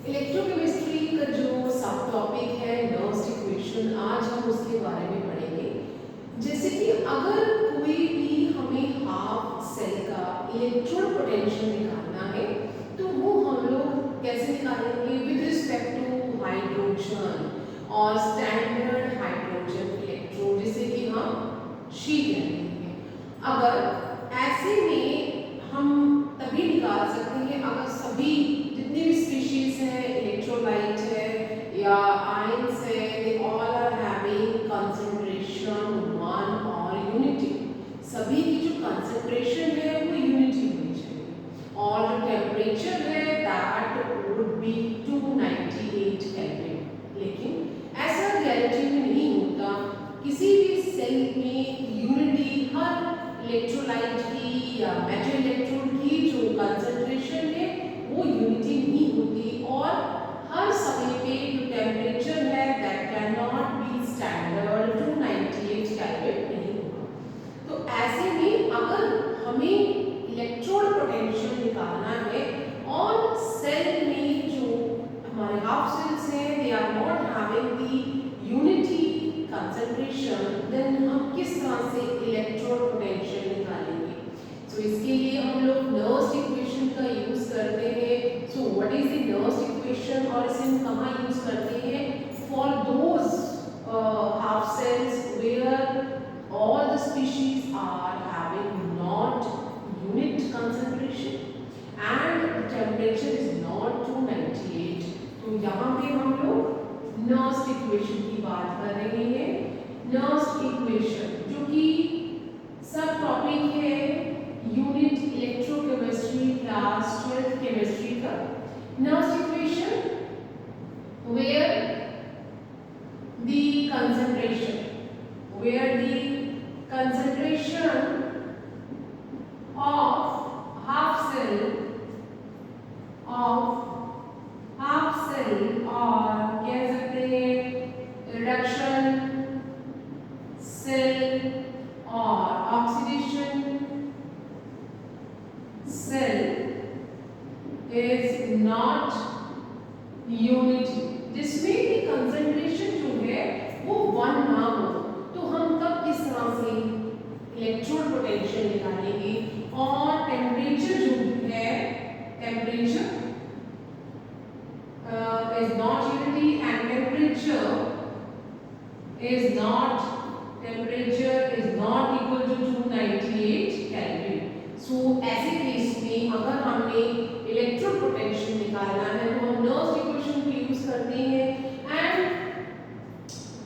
Electrochemistry का जो सब टॉपिक है नर्व्स इक्वेशन, आज हम उसके बारे में पढ़ेंगे। जैसे कि अगर कोई भी हमें हाफ सेल का इलेक्ट्रॉन पोटेंशियल निकालना है तो वो हम लोग कैसे निकालेंगे? विद रिस्पेक्ट टू हाइड्रोजन और स्टैंडर्ड हाइड्रोजन इलेक्ट्रोड, जिसे कि हम शी कहते हैं। अगर ऐसे में हम तभी निकाल सकते हैं अगर सभी जितने भी स्पीशीज हैं, इलेक्ट्रोलाइट है या आयंस है, they all are having concentration one और यूनिटी। सभी की जो कंसंट्रेशन है वो यूनिटी होनी चाहिए और जो टेम्परेचर है दैट वुड बी 298 केल्विन। लेकिन ऐसा रियलिटी में नहीं होता। किसी भी सेल में यूनिटी, हर इलेक्ट्रोलाइट की या मेटल इलेक्ट्रोड की जो कंसंट्रेशन है वो यूनिटी नहीं होती और हर समय पे जो टेम्परेचर है that can not be standard 298 kelvin नहीं होगा। तो ऐसे में अगर हमें इलेक्ट्रॉन पोटेंशियल निकालना है और सेल में जो हमारे हाफ सेल्स हैं they are not having the unity concentration, then हम किस तरह से इलेक्ट्रॉन पोटेंशियल निकालेंगे? सो इसके लिए हम लोग नर्व्स इक्वेशन का यूज करते हैं। So what is the Nernst equation और इसे हम कहाँ यूज करते हैं? For those half cells where all the species are having not unit concentration and temperature is not 298। तो यहाँ पे हम लोग नर्व्स इक्वेशन की बात कर रहे हैं। नर्व्स इक्वेशन जो कि सब टॉपिक है यूनिट इलेक्ट्रोकेमिस्ट्री क्लास 12 केमिस्ट्री का। Nernst equation where the concentration of half cell और कह सकते हैं रिडक्शन सेल और oxidation cell is not unity, जिसमें की कंसंट्रेशन जो है वो वन ना हो। तो हम तब किस तरह से इलेक्ट्रॉन पोटेंशियल निकालेंगे? और टेम्परेचर जो है, temperature is not unity and temperature is not equal to 298 Kelvin. So ऐसे केस में अगर हमने इलेक्ट्रॉन पोटेंशियल निकालना है तो हम नर्व्स इक्वेशन को यूज करते हैं। एंड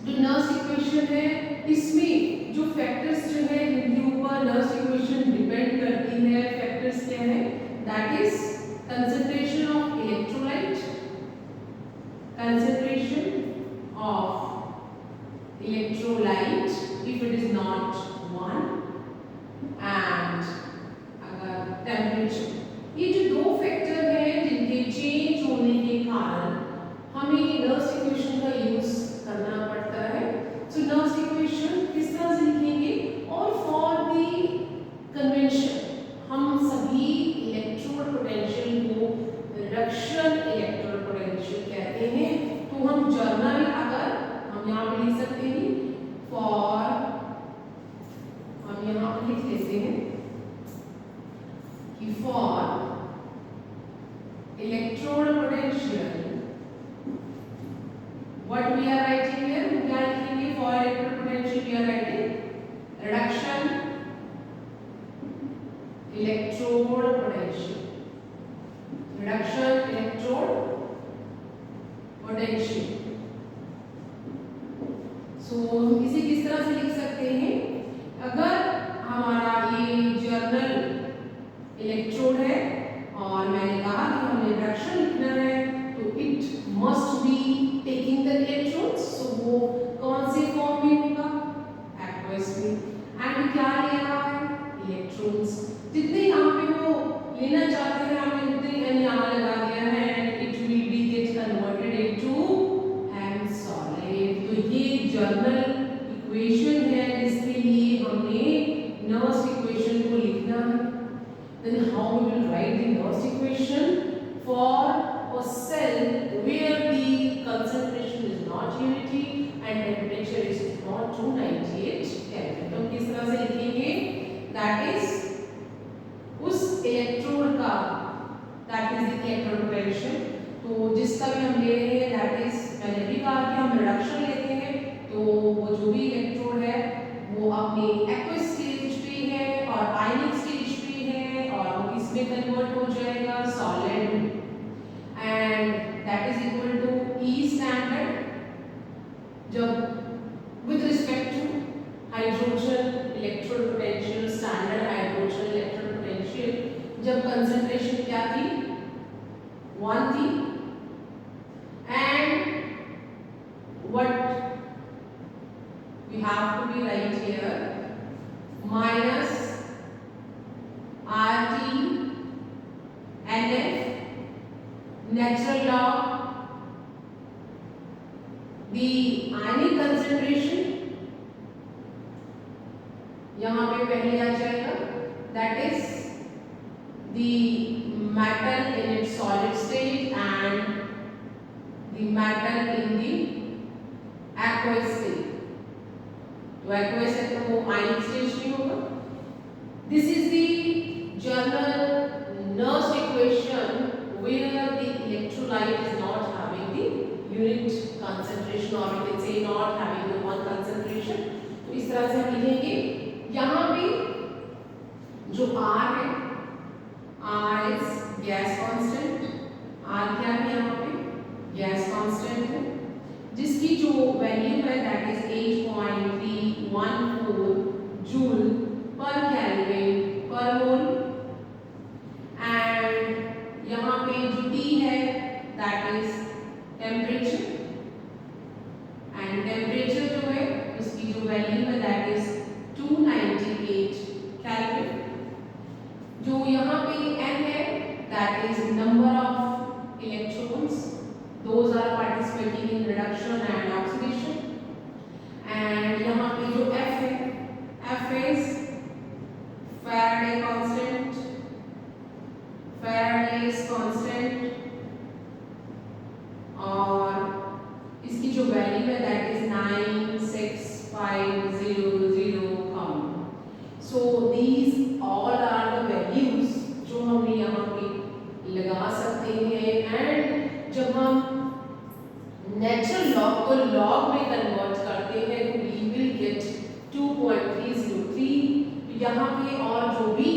जो नर्व्स इक्वेशन है इसमें जो फैक्टर्स जो है जिनके ऊपर नर्व्स इक्वेशन डिपेंड करती है, फैक्टर्स क्या है? That is concentration of electrolyte, concentration of electrolyte if it is not 1 and temperature। ये जो दो फैक्टर हैं जिनके चेंज होने के कारण हमें नर्व्स इक्वेशन का यूज करना पड़ता है। सो नर्व्स इक्वेशन किस तरह से लिखेंगे? और फॉर द कन्वेंशन हम सभी इलेक्ट्रॉन पोटेंशियल को रिडक्शन इलेक्ट्रॉन पोटेंशियल कहते हैं। तो हम जर्नल अगर हम यहाँ पे लिख सकते हैं फॉर, हम यहाँ पे लिख लेते हैं कि for electron potential what we are writing here, क्या लिखेंगे? For electron potential we are writing reduction electron potential, reduction electron potential. So इसे किस तरह से लिख सकते हैं? अगर हमारा ये जर्नल इलेक्ट्रोड है और मैंने कहा कि हमें रिडक्शन लिखना है तो it must be taking the electrons. So वो कौन से फॉर्म में होगा? एक्वस में। एंड क्या ले रहा है? इलेक्ट्रॉन्स। जितने यहाँ पे वो लेना चाहते हैं हमने उतने यहाँ लगा दिया है। It will be get converted into unity and temperature is not 298 Kelvin. तो किस तरह से लिखेंगे? That is उस इलेक्ट्रोड का, that is the electrode potential. तो जिसका भी हम ले रहे हैं that is, मैंने भी कहा कि हम रिडक्शन लेते हैं तो वो जो भी इलेक्ट्रोड है वो अपने एक्वस स्टेज पे है और आयनिक स्टेज पे है और वो किसमें कन्वर्ट हो जाएगा? Solid. And that is equal to E standard जब with respect to hydrogen electrode potential, standard hydrogen electrode potential जब कंसंट्रेशन क्या थी? 1 थी. And what we have to be right here, minus RT NF natural log the ionic concentration यहाँ पे पहले आ जाएगा, that is the metal in its solid state and the metal in the aqueous state. तो aqueous है तो वो ionic stage में होगा. This is the general Nernst equation where the electrolyte is not having the unit concentration or we can say not having the one concentration. तो इस तरह से हम लिखेंगे. यहाँ पे जो R है, R is gas constant. R क्या है यहाँ पे? Gas constant है जिसकी जो वैल्यू है that is 8.314 जूल पर केल्विन पर मोल. एंड यहाँ पे जो T है that is temperature. And temperature जो है उसकी जो वैल्यू है that is 298 केल्विन. जो यहाँ पे N है that is number of electrons. Those are participating in reduction and oxidation. And यहाँ पे जो F है, F is Faraday constant. Faraday's constant. और इसकी जो वैल्यू है that is 96500 count. So these all are the values जो हमने यहाँ पे लगा सकते हैं. एंड जब हम नेचुरल लॉग को लॉग में कन्वर्ट करते हैं तो वी विल गेट 2.303. यहाँ पे और जो भी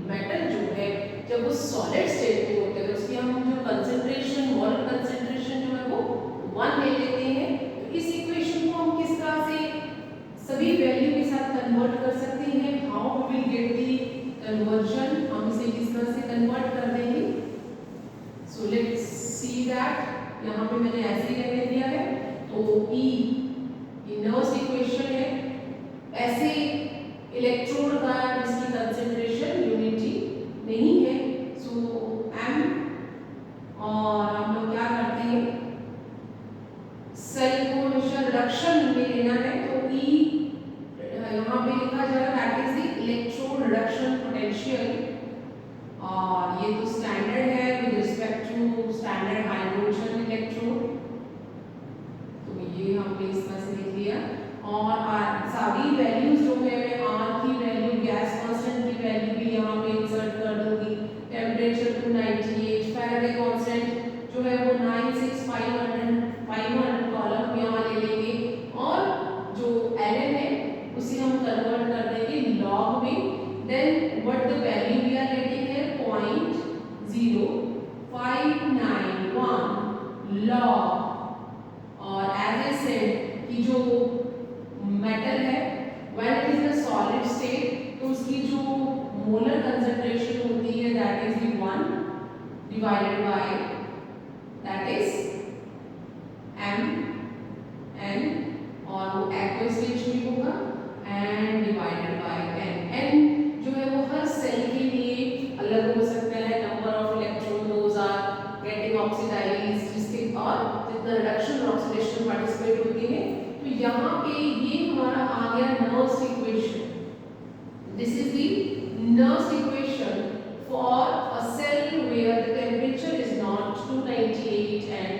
मेटल जो है जब वो सॉलिड स्टेट में होते हैं तो उसकी हम जो कंसंट्रेशन, मोलर कंसंट्रेशन जो है वो 1 ले लेते हैं. तो इस इक्वेशन को हम किस तरह से सभी वैल्यू के साथ कन्वर्ट कर सकते हैं? How we will get the conversion? हम इसे किस तरह से कन्वर्ट कर देंगे? So let's see that. यहाँ पे मैंने ऐसे ही रहने दिया है तो E नर्स्ट इक्वेशन है ऐसे इलेक्ट्रोड का जिसकी कंसंट्रेशन यूनिटी नहीं है. सो M और हम लोग क्या करते हैं सेल को हमेशा रिडक्शन में लेना है तो E यहाँ पे लिखा जाएगा that is the electrode reduction potential. और ये तो स्टैंडर्ड है with respect to standard hydrogen electrode. तो ये हमने इस तरह से लिख लिया. और सारी वैल्यूज जो है मैं R की वैल्यू, गैस कांस्टेंट की वैल्यू भी यहाँ पे इंसर्ट कर दूंगी. टेम्परेचर 298, फैराडे कांस्टेंट जो है वो 96500 कॉलम यहाँ ले लेंगे. और जो Ln है उसे हम कन्वर्ट कर देंगे लॉग में. Then what the value we are getting है 0.0591 लॉग. और एज आई सेड कि जो मेटल है when it is the solid state तो उसकी जो मोलर कंसंट्रेशन होती है that is the 1 divided by that is mn. और वो एक्वस स्टेज में होगा एंड डिवाइडेड बाय n. जो है वो हर सेल के लिए अलग हो सकता है. Number of electron those are getting oxidized जिसके और जितना रिडक्शन और ऑक्सीडेशन पार्टिसिपेट होती है. तो यहाँ पे ये हमारा आ गया Nernst equation. This is the Nernst equation for a cell where the temperature is not 298 and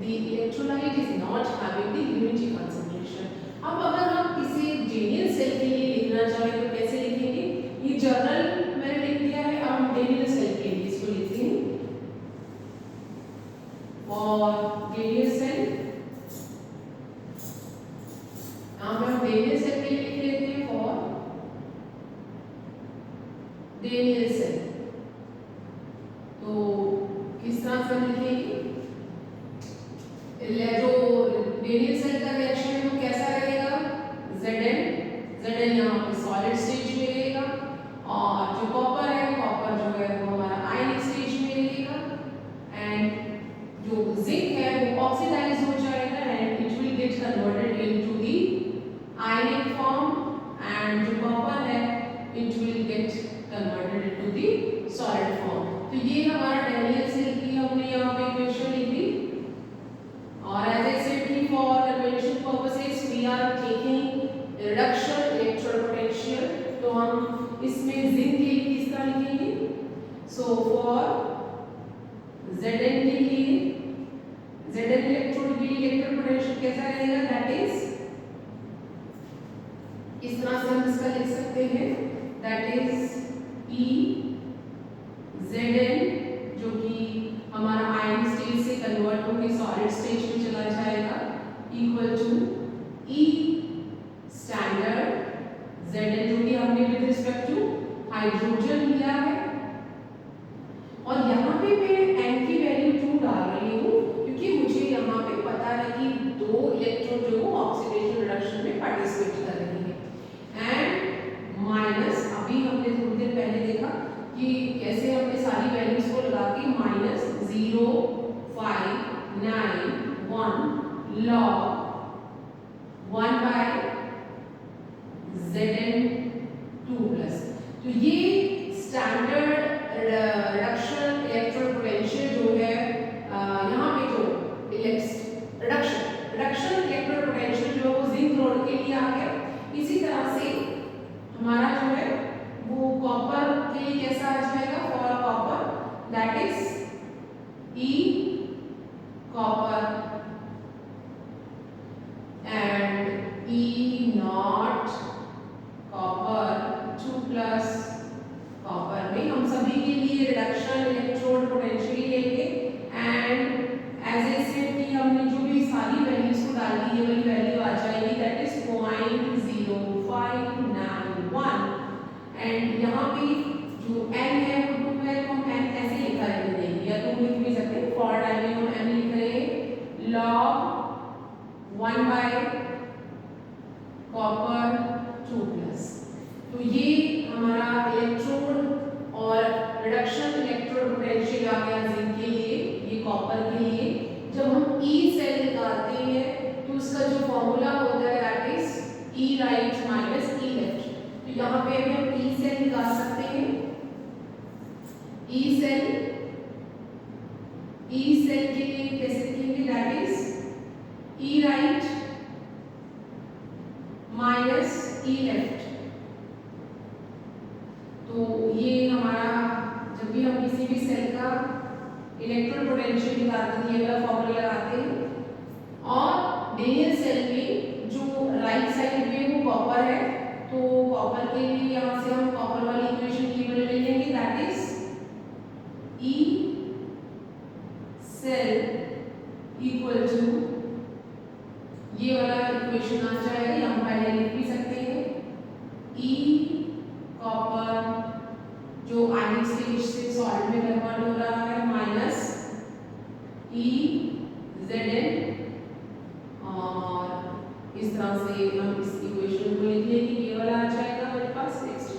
the electrolyte is not having the unity concentration. अब अगर हम इसे डेनियल सेल के लिए लिखना चाहें तो कैसे लिखेंगे? ये जर्नल मैंने लिख दिया है, अब हम डेनियल सेल के लिए इसको लिखते हैं। और डेनियल सेल, यहाँ पे हम डेनियल सेल के लिए लिख लेते हैं फॉर डेनियल सेल। तो किस तरह से लिखेंगे? जो डेनियल सेल का रिएक्शन है वो कैसा रहेगा? Zn यहाँ पे सॉलिड स्टेज में रहेगा, और जो कॉपर है, कॉपर जो है वो हमारा आयनिक स्टेज में रहेगा, एंड जो जिंक है वो ऑक्सीडाइज हो जाएगा and it will get converted into the ionic form, and जो कॉपर है it will get converted into the solid form. तो ये हमारा डेनियल सेल की हमने यहाँ पे इक्वेशन लिख दी। और as I said कि for convention purposes we are taking reduction electrode potential, तो हम इसमें जिंक के लिए किस तरह लिखेंगे? So for Zn के लिए, Zn इलेक्ट्रोड के लिए इलेक्ट्रोड पोटेंशियल कैसा रहेगा? That is, इस तरह से हम इसका लिख सकते हैं, that is E Zn जो कि हमारा आयनिक स्टेज से कन्वर्ट होकर सॉलिड स्टेज में चला जाएगा, equal to E standard Zn जो कि हमने विद रिस्पेक्ट टू हाइड्रोजन लिया है। और यहाँ पे मैं n की वैल्यू 2 डाल रही हूँ क्योंकि मुझे यहाँ पे पता है कि दो इलेक्ट्रॉन जो ऑक्सीडेशन रिडक्शन में पार्टिसिपेट कर रही है, एंड माइनस, अभी हमने थोड़ी देर पहले देखा कि कैसे हमने सारी वैल्यूज को लगा के minus 0, 5, 9, 1 log 1 by Zn2 plus. तो ये स्टैंडर्ड रिडक्शन इलेक्ट्रॉन पोटेंशियल जो है, यहाँ पे जो रिडक्शन इलेक्ट्रॉन पोटेंशियल जो है वो जिंक रोड के लिए आ गया। इसी तरह से हमारा जो है वो कॉपर के लिए कैसा आ जाएगा? For copper that is E copper and E not copper 2 plus. Copper में हम सभी के लिए रिडक्शन इलेक्ट्रोड पोटेंशियल लेंगे, एंड एज ए सेड कि हमने जो भी सारी वैल्यूज को डाल दी ये वाली वैल्यू आ जाएगी, दैट इज 0.0591, एंड यहाँ पे जो n है वो 2 है, तो हम n ऐसे लिखा रहने देंगे, या 2 लिख भी सकते हैं। फॉर टाइम में हम n लिख रहे हैं log 1 by कॉपर 2 प्लस। तो ये हमारा इलेक्ट्रोड और रिडक्शन इलेक्ट्रोड पोटेंशियल आ गया जिंक के लिए, ये कॉपर के लिए। जब हम E सेल निकालते हैं तो उसका जो फॉर्मूला होता है that is E right minus E left. तो यहाँ पे भी हम E सेल निकाल सकते हैं। E सेल के लिए कैसे लिखेंगे? That is E right minus E left. तो ये हमारा, जब भी हम किसी भी सेल का इलेक्ट्रॉन पोटेंशियल निकालते हैं ये वाला फॉर्मूला लगाते हैं। और डेनियल सेल में जो राइट साइड में वो कॉपर है, तो कॉपर के लिए यहाँ से हम कॉपर वाली इक्वेशन की वैल्यू ले लेंगे, that is E cell equal to, ये वाला इक्वेशन आ जाएगा, हम पहले लिख भी सकते हैं, E कॉपर जो आयनिक स्टेज से सॉलिड में कन्वर्ट हो रहा है माइनस E Zn, और इस तरह से हम इस इक्वेशन को लिख लेंगे, ये वाला आ जाएगा मेरे पास। नेक्स्ट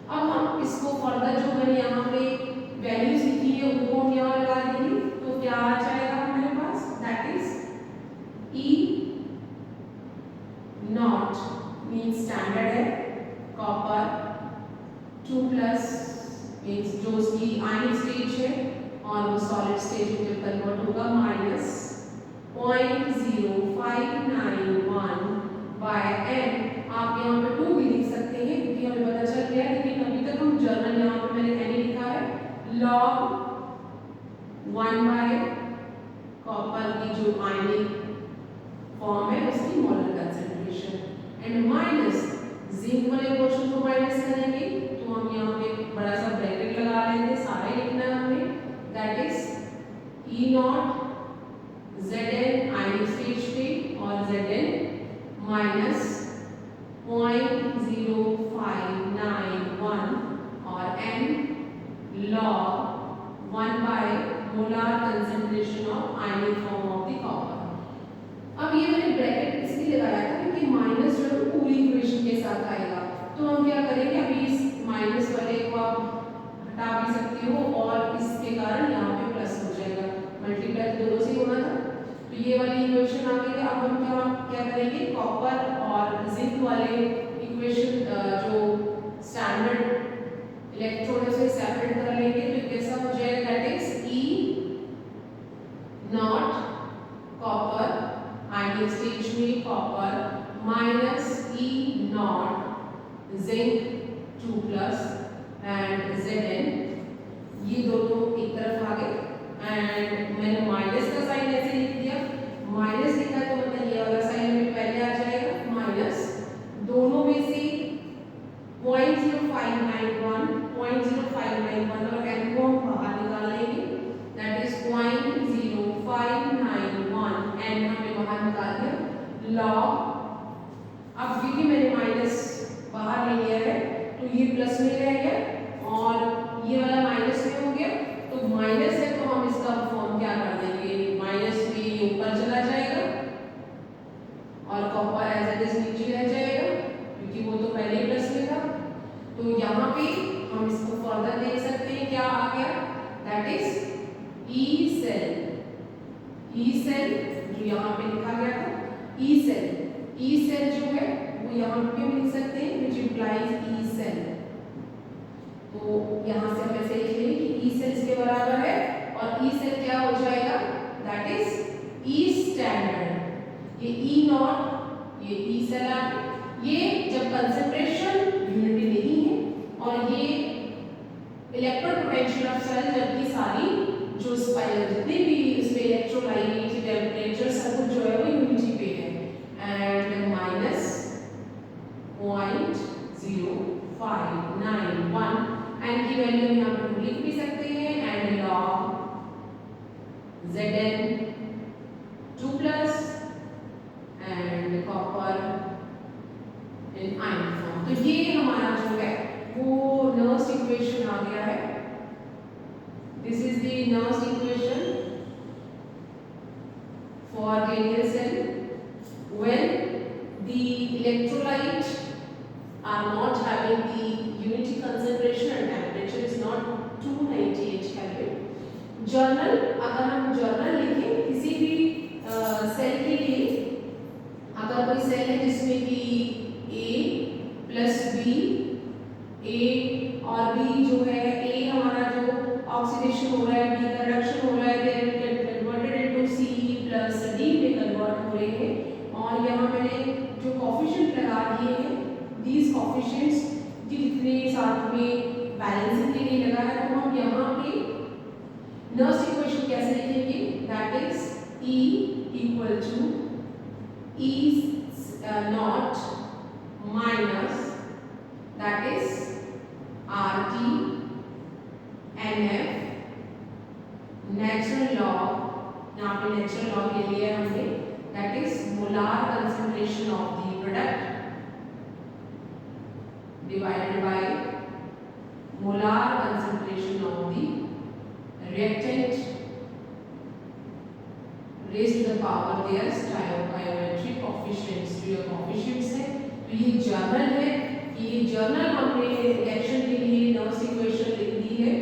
अब हम इसको फर्दर जो मैंने यहाँ पे वैल्यूज लिखी है उनको हम यहाँ लगा देंगे, तो क्या आ जाएगा हमारे पास? That is E nought mean standard है, कॉपर 2 प्लस मीन्स जो उसकी आयनिक स्टेज है और वो सॉलिड स्टेज में जब कन्वर्ट होगा माइनस 0.0591 बाय n। आप यहाँ पे 2 भी लिख सकते हैं क्योंकि हमें पता चल गया है, लेकिन अभी तक हम जर्नल यहाँ पे मैंने n लिखा है, log 1 बाय कॉपर की जो आयनिक फॉर्म है उसकी molar concentration and minus zinc वाले पोर्शन को माइनस करेंगे तो हम यहाँ पे बड़ा सा ब्रैकेट लगा लेंगे, सारा ही लिखना है हमें, that is E not Zn ionic stage पे और Zn माइनस 0.0591 और n log 1 by molar concentration of ionic form of the copper। अब ये मैंने ब्रैकेट इसलिए लगाया था क्योंकि माइनस जो है पूरी इक्वेशन के साथ आएगा, तो हम क्या करेंगे, अभी इस माइनस वाले को आप हटा भी सकते हो और इसके कारण यहाँ पे प्लस हो जाएगा, मल्टीप्लाई तो दोनों से होना था, तो ये वाली इक्वेशन आ गई। अब हम क्या करेंगे, कॉपर और जिंक वाले इक्वेशन जो स्टैंडर्ड इलेक्ट्रोड है उसे सेपरेट कर लेंगे, तो कैसा हो जाएगा, that is E nought copper ionic state में copper minus E nought zinc 2 plus and Zn, ये दोनों एक तरफ आ गए एंड मैंने माइनस का साइन ऐसे लिख दिया, माइनस लिखा तो मतलब ये वाला साइन में पहले आ जाएगा, माइनस दोनों में से 0.0591 और n को हम बाहर निकाल लेंगे, दैट इज 0.0591 n हमने बाहर निकाल दिया लॉग, अब क्योंकि मैंने माइनस बाहर ले लिया है तो ये प्लस में रह गया और ये वाला माइनस में हो गया, तो माइनस है तो हम इसका फॉर्म क्या कर देंगे, माइनस भी ऊपर चला जाएगा और कॉपर एज इट इज नीचे रह जाएगा क्योंकि वो तो पहले ही प्लस में था। तो यहाँ पे हम इसको फर्दर देख सकते हैं क्या आ गया, दैट इज ई सेल जो यहाँ पे लिखा गया था ई सेल जो है वो यहाँ पे भी लिख सकते हैं व्हिच इंप्लाइज ई सेल, तो यहाँ से हम ऐसे लिख लेंगे कि ई सेल इसके बराबर है और ई सेल क्या हो जाएगा, दैट इज ई स्टैंडर्ड, ये ई नॉट ये ई सेल आ गया, ये जब कंसंट्रेशन यूनिटी नहीं है और ये इलेक्ट्रोड पोटेंशियल ऑफ सेल जबकि सारी जो स्पाइरल जितने भी इसमें इलेक्ट्रोलाइट टेम्परेचर सब कुछ जो है वो यूनिटी पे है एंड माइनस 0.0591 एंड की वैल्यू हम यहाँ पर लिख भी सकते हैं and log Zn 2 plus and copper in ion form, तो ये हमारा जो है वो नर्स इक्वेशन आ गया है, this is the Nernst equation for glial cell when the electrolyte are not having the unity concentration and temperature is not 298 Kelvin। Journal, अगर हम जर्नल लिखें किसी भी सेल के लिए, अगर कोई सेल है जिसमें कि A प्लस बी, A और B जो है, A हमारा जो ऑक्सीडेशन हो रहा है, B का रिडक्शन हो रहा है, they get converted into C plus D में कन्वर्ट हो रहे हैं और यहाँ मैंने जो कोफिशिएंट लगा दिए हैं, these coefficients जितने साथ में बैलेंसिंग के लिए लगा है, तो हम यहाँ पे नर्स इक्वेशन कैसे लिखेंगे, that is E equal to E not minus that is RT NF natural log, यहाँ पे नेचुरल लॉग ले लिया हमने, that is molar concentration of the product divided by molar concentration of the reactant raised to the power their stoichiometric coefficients, जो ये coefficients है, तो ये जर्नल है, ये जर्नल हमने रिएक्शन के लिए नर्स इक्वेशन लिख दी है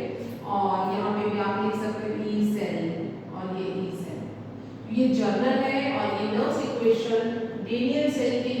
और यहाँ पे भी आप लिख सकते हो ई सेल और ये ई सेल, ये जर्नल है और ये नर्स इक्वेशन glial सेल के